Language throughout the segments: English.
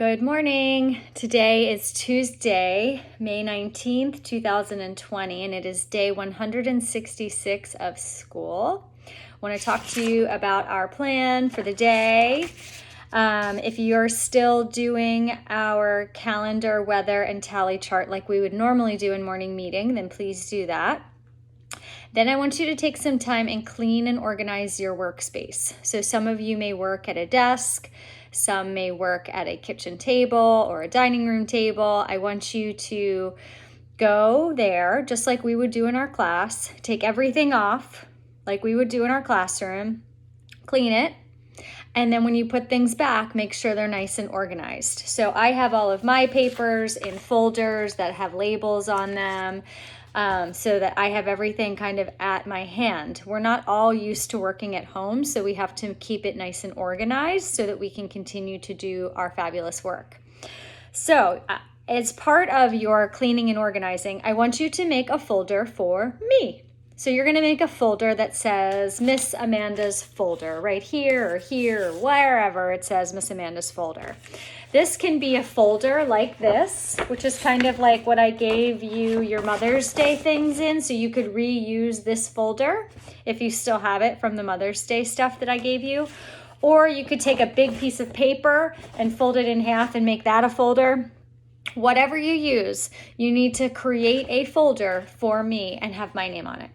Good morning. Today is Tuesday, May 19th, 2020, and it is day 166 of school. I want to talk to you about our plan for the day. If you're still doing our calendar, weather, and tally chart like we would normally do in morning meeting, then please do that. Then I want you to take some time and clean and organize your workspace. So some of you may work at a desk, some may work at a kitchen table or a dining room table. I want you to go there just like we would do in our class, take everything off like we would do in our classroom, clean it, and then when you put things back, make sure they're nice and organized. So I have all of my papers in folders that have labels on them. So that I have everything kind of at my hand. We're not all used to working at home, so we have to keep it nice and organized so that we can continue to do our fabulous work. So as part of your cleaning and organizing, I want you to make a folder for me. So you're going to make a folder that says Miss Amanda's folder right here or wherever it says Miss Amanda's folder. This can be a folder like this, which is kind of like what I gave you your Mother's Day things in, so you could reuse this folder if you still have it from the Mother's Day stuff that I gave you. Or you could take a big piece of paper and fold it in half and make that a folder. Whatever you use, you need to create a folder for me and have my name on it.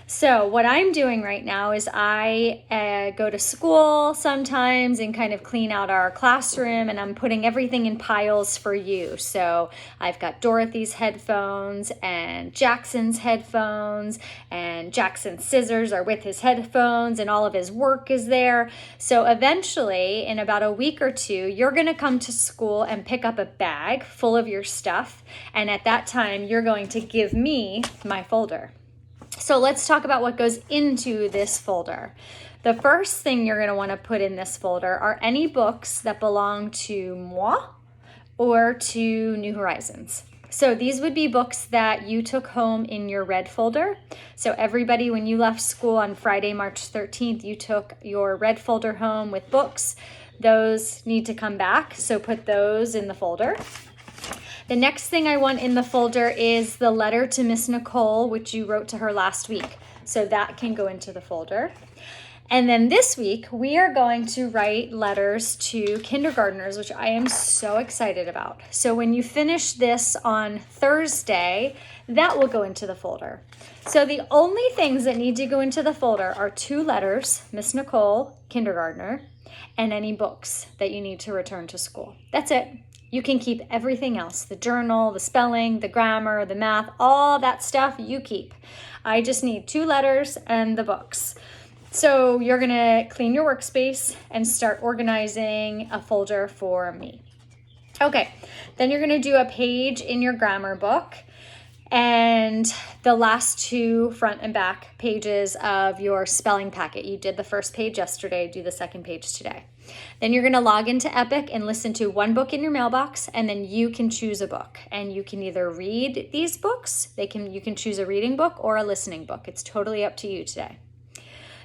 So what I'm doing right now is I go to school sometimes and kind of clean out our classroom, and I'm putting everything in piles for you. So I've got Dorothy's headphones and Jackson's headphones, and Jackson's scissors are with his headphones, and all of his work is there. So eventually, in about a week or two, you're going to come to school and pick up a bag full of your stuff, and at that time, you're going to give me my folder. So let's talk about what goes into this folder. The first thing you're going to want to put in this folder are any books that belong to moi or to New Horizons. So these would be books that you took home in your red folder. So everybody, when you left school on Friday, March 13th, you took your red folder home with books. Those need to come back, so put those in the folder. The next thing I want in the folder is the letter to Miss Nicole, which you wrote to her last week. So that can go into the folder. And then this week, we are going to write letters to kindergartners, which I am so excited about. So when you finish this on Thursday, that will go into the folder. So the only things that need to go into the folder are 2 letters, Miss Nicole, kindergartner, and any books that you need to return to school. That's it. You can keep everything else, the journal, the spelling, the grammar, the math, all that stuff you keep. I just need 2 letters and the books. So you're gonna clean your workspace and start organizing a folder for me. Okay, then you're gonna do a page in your grammar book and the last 2 front and back pages of your spelling packet. You did the first page yesterday, do the second page today. Then you're going to log into Epic and listen to 1 book in your mailbox, and then you can choose a book. And you can either read these books, you can choose a reading book or a listening book. It's totally up to you today.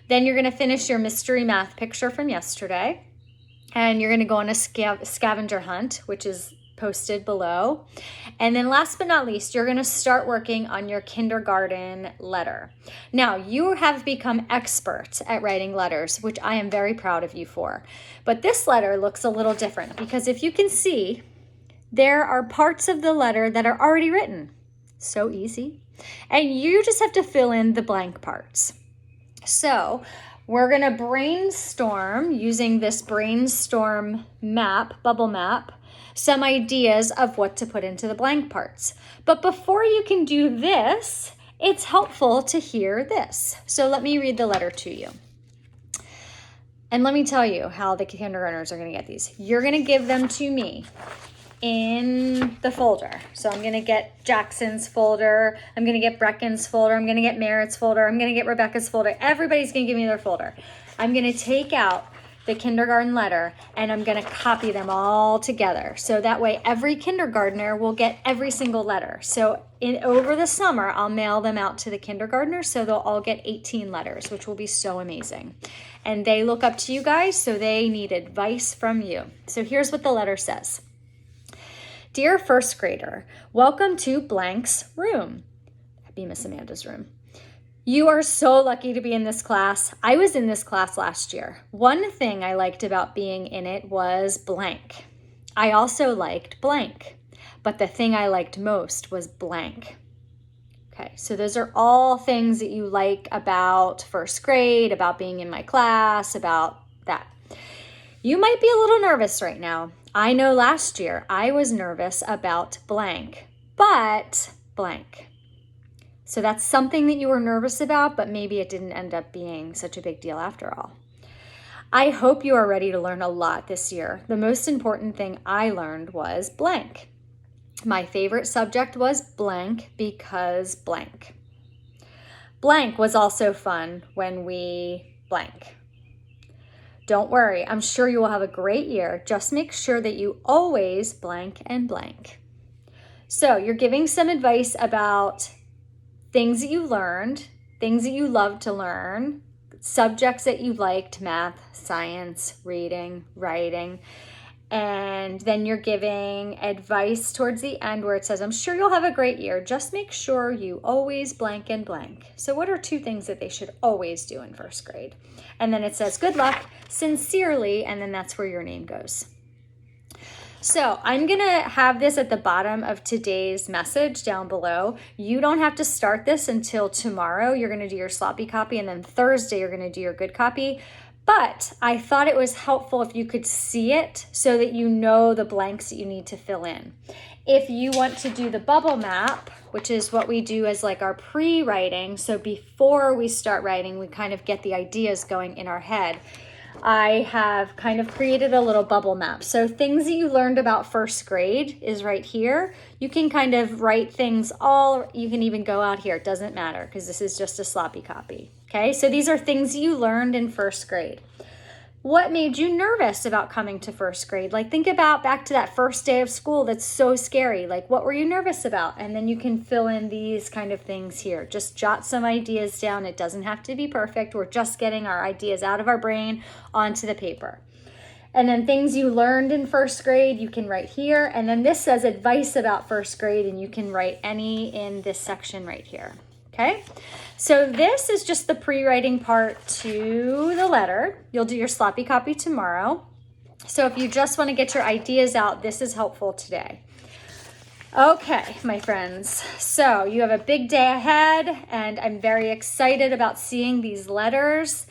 Then you're going to finish your mystery math picture from yesterday, and you're going to go on a scavenger hunt, which is posted below. And then last but not least, you're going to start working on your kindergarten letter. Now, you have become experts at writing letters, which I am very proud of you for. But this letter looks a little different because if you can see, there are parts of the letter that are already written. So easy. And you just have to fill in the blank parts. So we're going to brainstorm using this brainstorm map, bubble map, some ideas of what to put into the blank parts. But before you can do this, it's helpful to hear this. So let me read the letter to you. And let me tell you how the kindergartners are going to get these. You're going to give them to me in the folder. So I'm going to get Jackson's folder. I'm going to get Brecken's folder. I'm going to get Merritt's folder. I'm going to get Rebecca's folder. Everybody's going to give me their folder. I'm going to take out the kindergarten letter and I'm going to copy them all together. So that way every kindergartner will get every single letter. So over the summer, I'll mail them out to the kindergartners so they'll all get 18 letters, which will be so amazing. And they look up to you guys, so they need advice from you. So here's what the letter says. Dear first grader, welcome to blank's room. That'd be Miss Amanda's room. You are so lucky to be in this class. I was in this class last year. One thing I liked about being in it was blank. I also liked blank, but the thing I liked most was blank. Okay, so those are all things that you like about first grade, about being in my class, about that. You might be a little nervous right now. I know last year I was nervous about blank, but blank. So that's something that you were nervous about, but maybe it didn't end up being such a big deal after all. I hope you are ready to learn a lot this year. The most important thing I learned was blank. My favorite subject was blank because blank. Blank was also fun when we blank. Don't worry, I'm sure you will have a great year. Just make sure that you always blank and blank. So you're giving some advice about things that you learned, things that you love to learn, subjects that you liked, math, science, reading, writing. And then you're giving advice towards the end where it says, I'm sure you'll have a great year. Just make sure you always blank and blank. So what are 2 things that they should always do in first grade? And then it says, good luck, sincerely, and then that's where your name goes. So I'm going to have this at the bottom of today's message down below. You don't have to start this until tomorrow. You're going to do your sloppy copy, and then Thursday you're going to do your good copy. But I thought it was helpful if you could see it so that you know the blanks that you need to fill in. If you want to do the bubble map, which is what we do as like our pre-writing, so before we start writing, we kind of get the ideas going in our head. I have kind of created a little bubble map. So things that you learned about first grade is right here. You can kind of write things you can even go out here. It doesn't matter because this is just a sloppy copy. Okay, so these are things you learned in first grade. What made you nervous about coming to first grade? Like think about back to that first day of school that's so scary. Like what were you nervous about? And then you can fill in these kind of things here. Just jot some ideas down. It doesn't have to be perfect. We're just getting our ideas out of our brain onto the paper. And then things you learned in first grade, you can write here. And then this says advice about first grade, and you can write any in this section right here. Okay, so this is just the pre-writing part to the letter. You'll do your sloppy copy tomorrow. So if you just want to get your ideas out, this is helpful today. Okay, my friends, so you have a big day ahead, and I'm very excited about seeing these letters,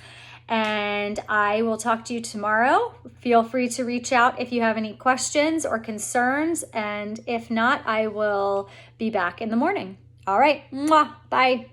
and I will talk to you tomorrow. Feel free to reach out if you have any questions or concerns, and if not, I will be back in the morning. All right, mwah, bye.